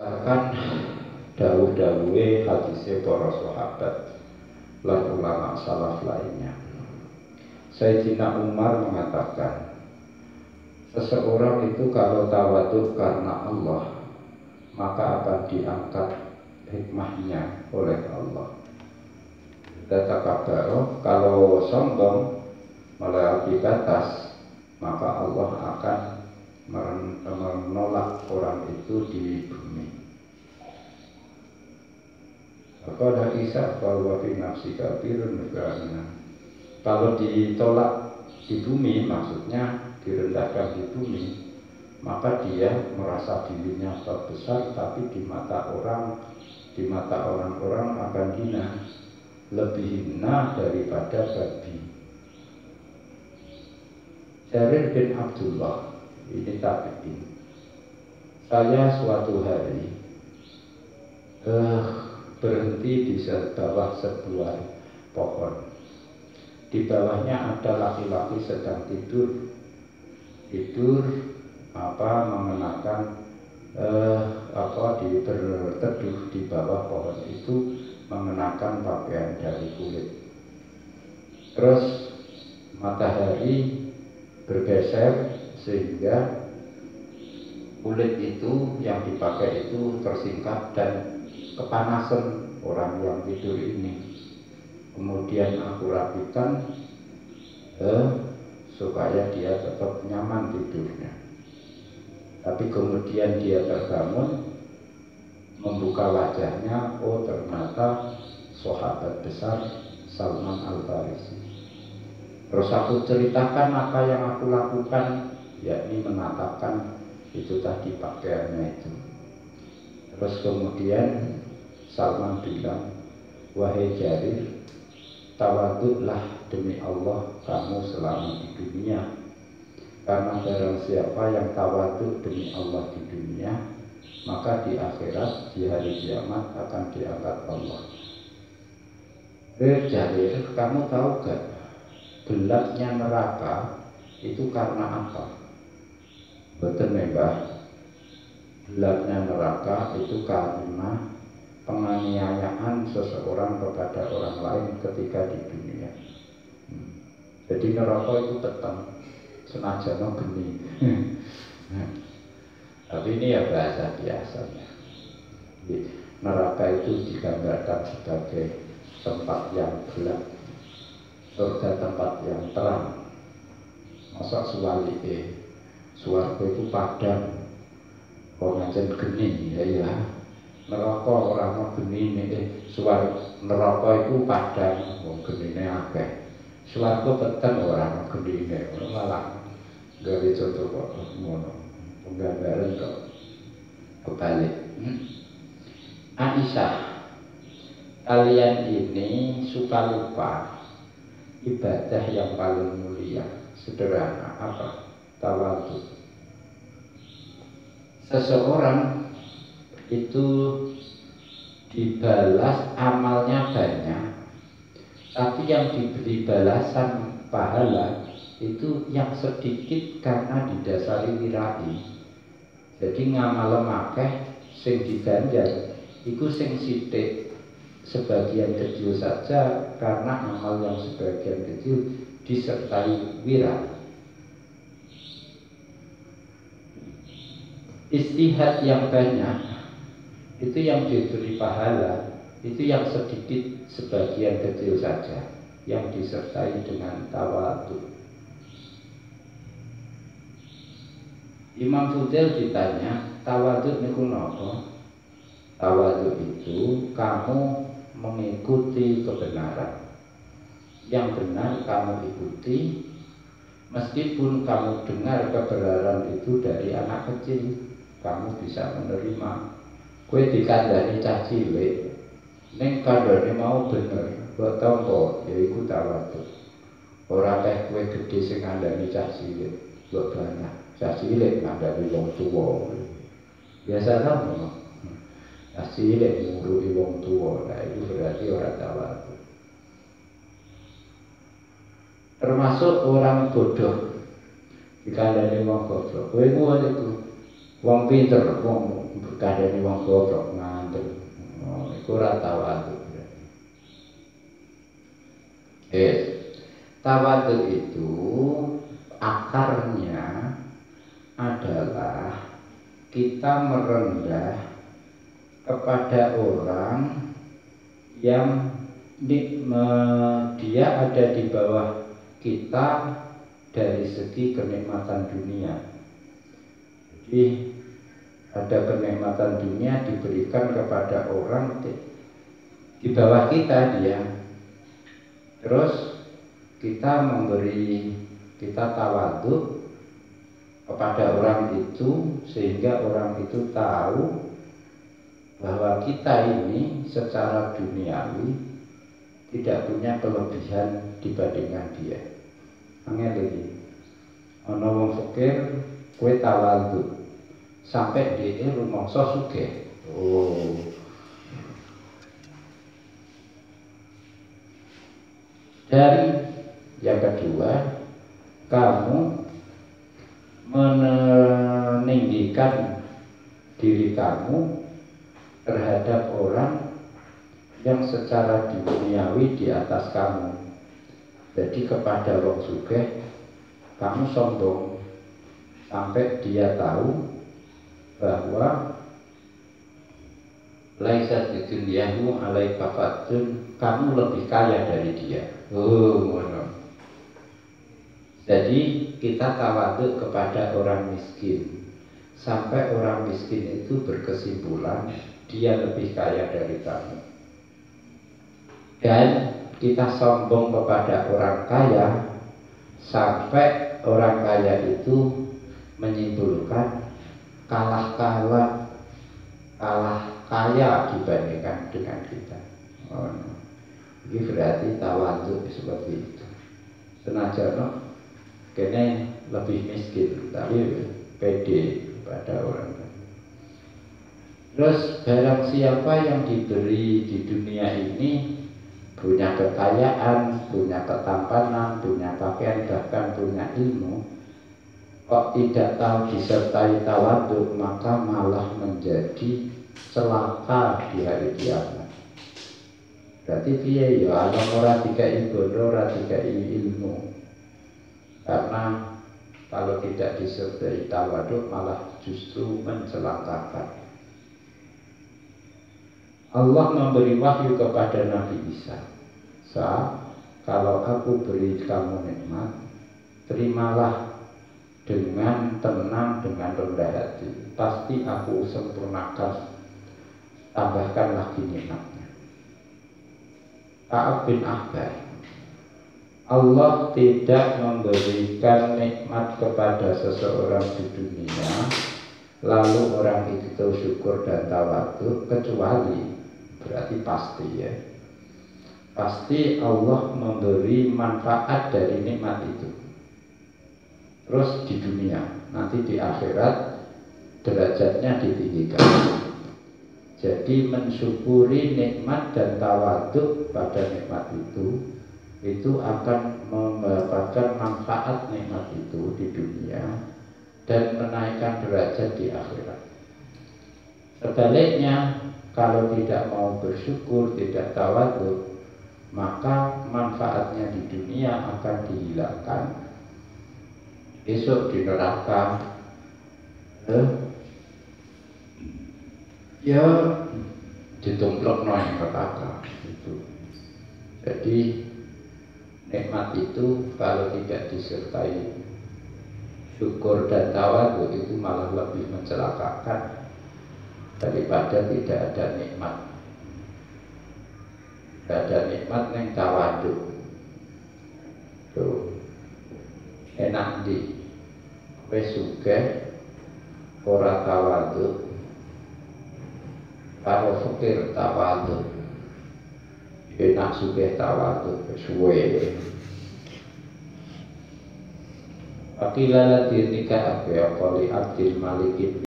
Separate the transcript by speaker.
Speaker 1: Bahkan dawuh-dawuhe hadise para sahabat lan ulama salaf lainnya. Sayyidina Umar mengatakan, seseorang itu kalau tawadhu karena Allah, maka akan diangkat hikmahnya oleh Allah. Takabaro, kalau sombong melewati batas, maka Allah akan menolak orang itu di bumi. Qala Isa bahwa fi nafsi kafirun karena kalau ditolak di bumi, maksudnya direndahkan di bumi, maka dia merasa dirinya terbesar, tapi di mata orang-orang akan hina, lebih hina daripada babi. Jarir bin Abdullah ini tabi'in. Saya suatu hari berhenti di bawah sebuah pohon. Di bawahnya ada laki-laki sedang tidur mengenakan berteduh di bawah pohon itu mengenakan pakaian dari kulit. Terus matahari bergeser sehingga kulit itu yang dipakai itu tersingkap dan kepanasan orang yang tidur ini. Kemudian aku rapikan supaya dia tetap nyaman tidurnya. Tapi kemudian dia terbangun, membuka wajahnya, oh ternyata sahabat besar Salman Al-Farisi. Terus aku ceritakan apa yang aku lakukan, yakni menatapkan itu tadi pakaiannya itu. Terus kemudian Salman bilang, wahai Jarir, tawaduklah demi Allah kamu selama di dunia, karena barang siapa yang tawaduk demi Allah di dunia, maka di akhirat, di hari kiamat akan diangkat Allah. Jarir, kamu tahu gak gelapnya neraka itu karena apa? Betul membah, gelapnya neraka itu karena penganiayaan seseorang kepada orang lain ketika di dunia. Jadi neraka itu peteng, senajan geni. Tapi ini ya bahasa biasanya. Neraka itu digambarkan sebagai tempat yang gelap, surga tempat yang terang. Masa suwalike swarga itu padang, kok ngajen geni ya. Neraka ora ono genine, neraka itu padang, wong genine akeh. Swarga peteng ora ono genine, malah gawe contoh kok ngono. Penggambaran kok kebalik. Aisyah, kalian ini suka lupa ibadah yang paling mulia, sederhana apa? Tawadhu. Seseorang itu dibalas amalnya banyak, tapi yang diberi balasan pahala itu yang sedikit karena didasari wirai. Jadi ngamal akeh sing diganjar iku sing sithik sebagian kecil saja, karena amal yang sebagian kecil disertai wirai. Istihad yang banyak itu yang diberi pahala, itu yang sedikit sebagian kecil saja, yang disertai dengan tawadhu. Imam Fudail ditanya, tawadhu niku napa? Tawadhu itu kamu mengikuti kebenaran. Yang benar kamu ikuti, meskipun kamu dengar kebenaran itu dari anak kecil, kamu bisa menerima. Kowe dikandani cah cilik, ning kandhane mau bener, mbok tampa yaiku tawadhu. Ora teh kowe gedhe sing ngandani cah cilik, mbok banyak. Cah cilik ngandani wong tuwa. Biasa ngono. Cah cilik nguruhi wong tuwa, nah itu berarti ora tawadhu. Termasuk orang bodoh dikandani wong goblok. Kowe ngono iku wong pinter, wong kadane wong goblok ngandel. Iku ora tawadhu. Tawadhu itu akarnya adalah kita merendah kepada orang yang dia ada di bawah kita dari segi kenikmatan dunia. Jadi ada kenikmatan dunia diberikan kepada orang di bawah kita dia. Terus kita tawadhu kepada orang itu sehingga orang itu tahu bahwa kita ini secara duniawi tidak punya kelebihan dibandingkan dia. Angel iki. Ana wong fakir, kowe tawadhu sampai dia rumangsa sugih. Dan yang kedua, kamu meninggikan diri kamu terhadap orang yang secara duniawi di atas kamu. Jadi kepada wong sugih kamu sombong sampai dia tahu bahwa laisa dunyahu alaika fadun, kamu lebih kaya dari dia. Jadi kita tawadhu kepada orang miskin sampai orang miskin itu berkesimpulan dia lebih kaya dari kamu. Dan kita sombong kepada orang kaya sampai orang kaya itu menyimpulkan kalah kaya dibandingkan dengan kita. Ini berarti tawadhu seperti itu. Senajan kene lebih miskin tapi pede pada orang. Terus barang siapa yang diberi di dunia ini punya kekayaan, punya ketampanan, punya pakaian, bahkan punya ilmu, kok tidak tahu disertai tawadhu, maka malah menjadi celaka di hari kiamat. Berarti piye ya, ana ora dikai bondo, ora dikai ilmu. Karena kalau tidak disertai tawadhu malah justru mencelakakan. Allah memberi wahyu kepada Nabi Isa. Kalau aku beri kamu nikmat, terimalah dengan tenang, dengan rendah hati. Pasti aku sempurnakan, tambahkan lagi nikmatnya. Ka'ab bin Ahbar, Allah tidak memberikan nikmat kepada seseorang di dunia lalu orang itu syukur dan tawadhu, kecuali berarti pasti ya, pasti Allah memberi manfaat dari nikmat itu. Terus di dunia, nanti di akhirat derajatnya ditinggikan. Jadi mensyukuri nikmat dan tawadhu pada nikmat itu akan mendapatkan manfaat nikmat itu di dunia dan menaikkan derajat di akhirat. Sebaliknya, kalau tidak mau bersyukur, tidak tawadhu, maka manfaatnya di dunia akan dihilangkan. Besok di neraka ya ditumplok yang neraka itu. Jadi nikmat itu kalau tidak disertai syukur dan tawadhu itu malah lebih mencelakakan daripada tidak ada nikmat. Tidak ada nikmat yang tawadhu. Tuh enak di wis sugih ora tawadhu, karo fakir tawadhu, enak sugih tawadhu suwe. Akilala dirnika abya qali abdil malikin